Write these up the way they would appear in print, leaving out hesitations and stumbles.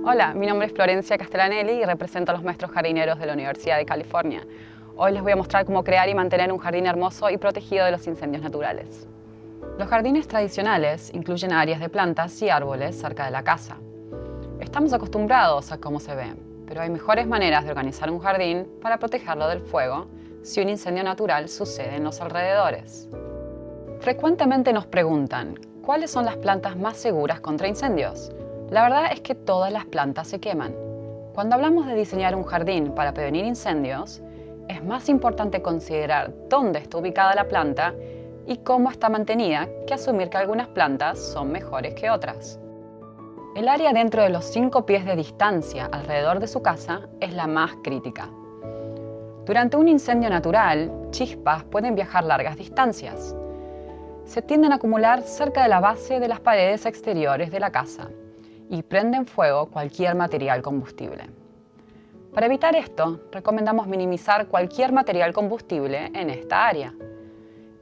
Hola, mi nombre es Florencia Castellanelli y represento a los maestros jardineros de la Universidad de California. Hoy les voy a mostrar cómo crear y mantener un jardín hermoso y protegido de los incendios naturales. Los jardines tradicionales incluyen áreas de plantas y árboles cerca de la casa. Estamos acostumbrados a cómo se ven, pero hay mejores maneras de organizar un jardín para protegerlo del fuego si un incendio natural sucede en los alrededores. Frecuentemente nos preguntan, ¿cuáles son las plantas más seguras contra incendios? La verdad es que todas las plantas se queman. Cuando hablamos de diseñar un jardín para prevenir incendios, es más importante considerar dónde está ubicada la planta y cómo está mantenida que asumir que algunas plantas son mejores que otras. El área dentro de los 5 pies de distancia alrededor de su casa es la más crítica. Durante un incendio natural, chispas pueden viajar largas distancias. Se tienden a acumular cerca de la base de las paredes exteriores de la casa y prenden fuego cualquier material combustible. Para evitar esto, recomendamos minimizar cualquier material combustible en esta área,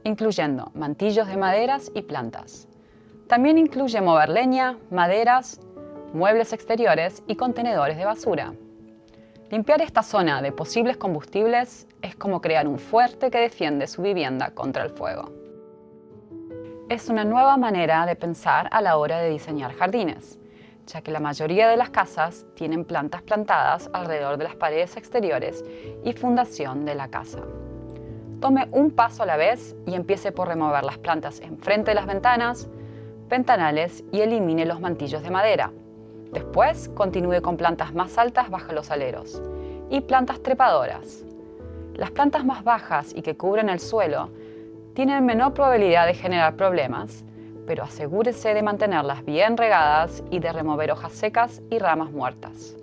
incluyendo mantillos de maderas y plantas. También incluye mover leña, maderas, muebles exteriores y contenedores de basura. Limpiar esta zona de posibles combustibles es como crear un fuerte que defiende su vivienda contra el fuego. Es una nueva manera de pensar a la hora de diseñar jardines, ya que la mayoría de las casas tienen plantas plantadas alrededor de las paredes exteriores y fundación de la casa. Tome un paso a la vez y empiece por remover las plantas enfrente de las ventanas, ventanales y elimine los mantillos de madera. Después, continúe con plantas más altas bajo los aleros y plantas trepadoras. Las plantas más bajas y que cubren el suelo tienen menor probabilidad de generar problemas, pero asegúrese de mantenerlas bien regadas y de remover hojas secas y ramas muertas.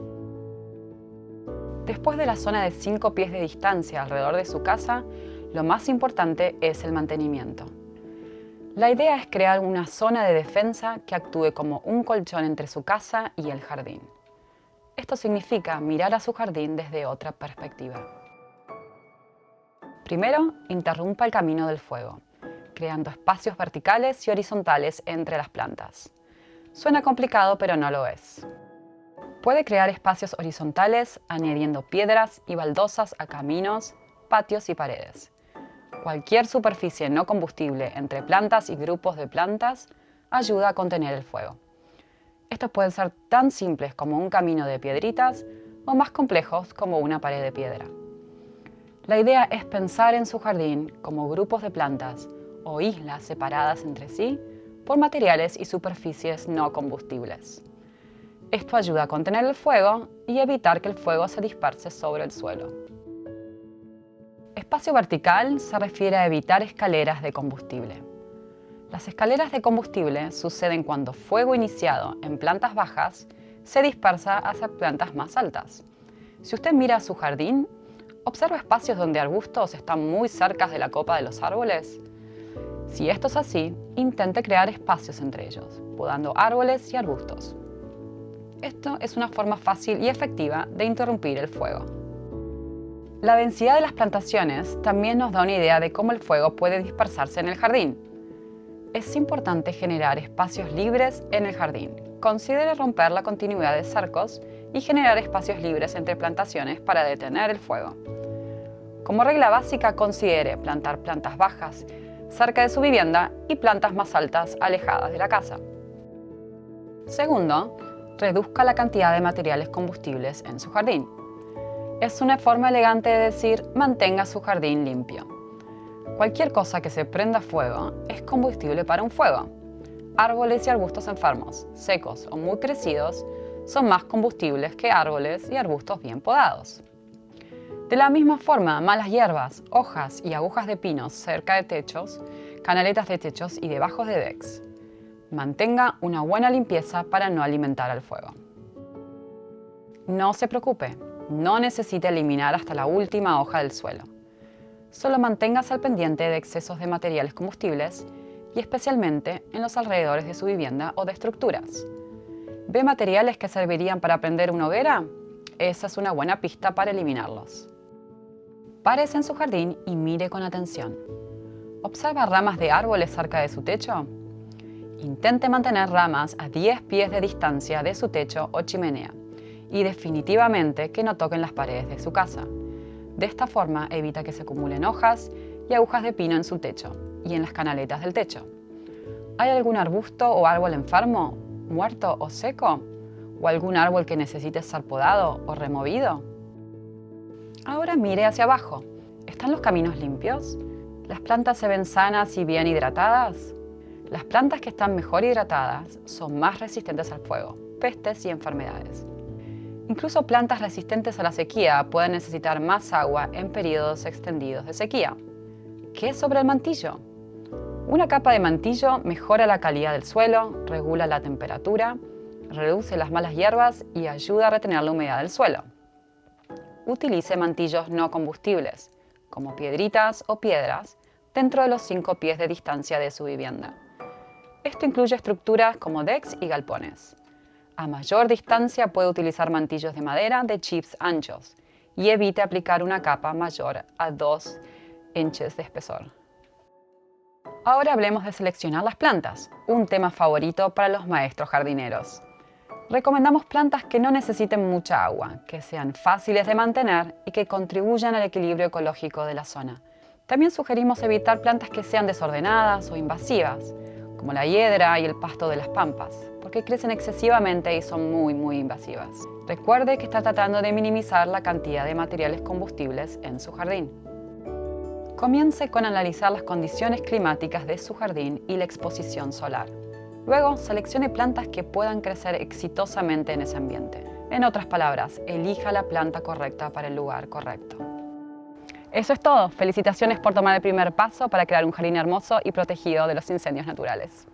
Después de la zona de 5 pies de distancia alrededor de su casa, lo más importante es el mantenimiento. La idea es crear una zona de defensa que actúe como un colchón entre su casa y el jardín. Esto significa mirar a su jardín desde otra perspectiva. Primero, interrumpa el camino del fuego, creando espacios verticales y horizontales entre las plantas. Suena complicado, pero no lo es. Puede crear espacios horizontales añadiendo piedras y baldosas a caminos, patios y paredes. Cualquier superficie no combustible entre plantas y grupos de plantas ayuda a contener el fuego. Estos pueden ser tan simples como un camino de piedritas o más complejos como una pared de piedra. La idea es pensar en su jardín como grupos de plantas o islas separadas entre sí por materiales y superficies no combustibles. Esto ayuda a contener el fuego y evitar que el fuego se disperse sobre el suelo. Espacio vertical se refiere a evitar escaleras de combustible. Las escaleras de combustible suceden cuando fuego iniciado en plantas bajas se dispersa hacia plantas más altas. Si usted mira a su jardín, ¿observa espacios donde arbustos están muy cerca de la copa de los árboles? Si esto es así, intente crear espacios entre ellos, podando árboles y arbustos. Esto es una forma fácil y efectiva de interrumpir el fuego. La densidad de las plantaciones también nos da una idea de cómo el fuego puede dispersarse en el jardín. Es importante generar espacios libres en el jardín. Considere romper la continuidad de cercos y generar espacios libres entre plantaciones para detener el fuego. Como regla básica, considere plantar plantas bajas cerca de su vivienda y plantas más altas alejadas de la casa. Segundo, reduzca la cantidad de materiales combustibles en su jardín. Es una forma elegante de decir mantenga su jardín limpio. Cualquier cosa que se prenda fuego es combustible para un fuego. Árboles y arbustos enfermos, secos o muy crecidos son más combustibles que árboles y arbustos bien podados. De la misma forma, malas hierbas, hojas y agujas de pinos cerca de techos, canaletas de techos y debajo de decks. Mantenga una buena limpieza para no alimentar al fuego. No se preocupe, no necesita eliminar hasta la última hoja del suelo. Solo manténgase al pendiente de excesos de materiales combustibles y especialmente en los alrededores de su vivienda o de estructuras. ¿Ve materiales que servirían para prender una hoguera? Esa es una buena pista para eliminarlos. Párese en su jardín y mire con atención. ¿Observa ramas de árboles cerca de su techo? Intente mantener ramas a 10 pies de distancia de su techo o chimenea y definitivamente que no toquen las paredes de su casa. De esta forma evita que se acumulen hojas y agujas de pino en su techo y en las canaletas del techo. ¿Hay algún arbusto o árbol enfermo, muerto o seco? ¿O algún árbol que necesite ser podado o removido? Ahora mire hacia abajo. ¿Están los caminos limpios? ¿Las plantas se ven sanas y bien hidratadas? Las plantas que están mejor hidratadas son más resistentes al fuego, pestes y enfermedades. Incluso plantas resistentes a la sequía pueden necesitar más agua en periodos extendidos de sequía. ¿Qué es sobre el mantillo? Una capa de mantillo mejora la calidad del suelo, regula la temperatura, reduce las malas hierbas y ayuda a retener la humedad del suelo. Utilice mantillos no combustibles, como piedritas o piedras, dentro de los 5 pies de distancia de su vivienda. Esto incluye estructuras como decks y galpones. A mayor distancia puede utilizar mantillos de madera de chips anchos y evite aplicar una capa mayor a 2 inches de espesor. Ahora hablemos de seleccionar las plantas, un tema favorito para los maestros jardineros. Recomendamos plantas que no necesiten mucha agua, que sean fáciles de mantener y que contribuyan al equilibrio ecológico de la zona. También sugerimos evitar plantas que sean desordenadas o invasivas, como la hiedra y el pasto de las pampas, porque crecen excesivamente y son muy invasivas. Recuerde que está tratando de minimizar la cantidad de materiales combustibles en su jardín. Comience con analizar las condiciones climáticas de su jardín y la exposición solar. Luego, seleccione plantas que puedan crecer exitosamente en ese ambiente. En otras palabras, elija la planta correcta para el lugar correcto. Eso es todo. Felicitaciones por tomar el primer paso para crear un jardín hermoso y protegido de los incendios naturales.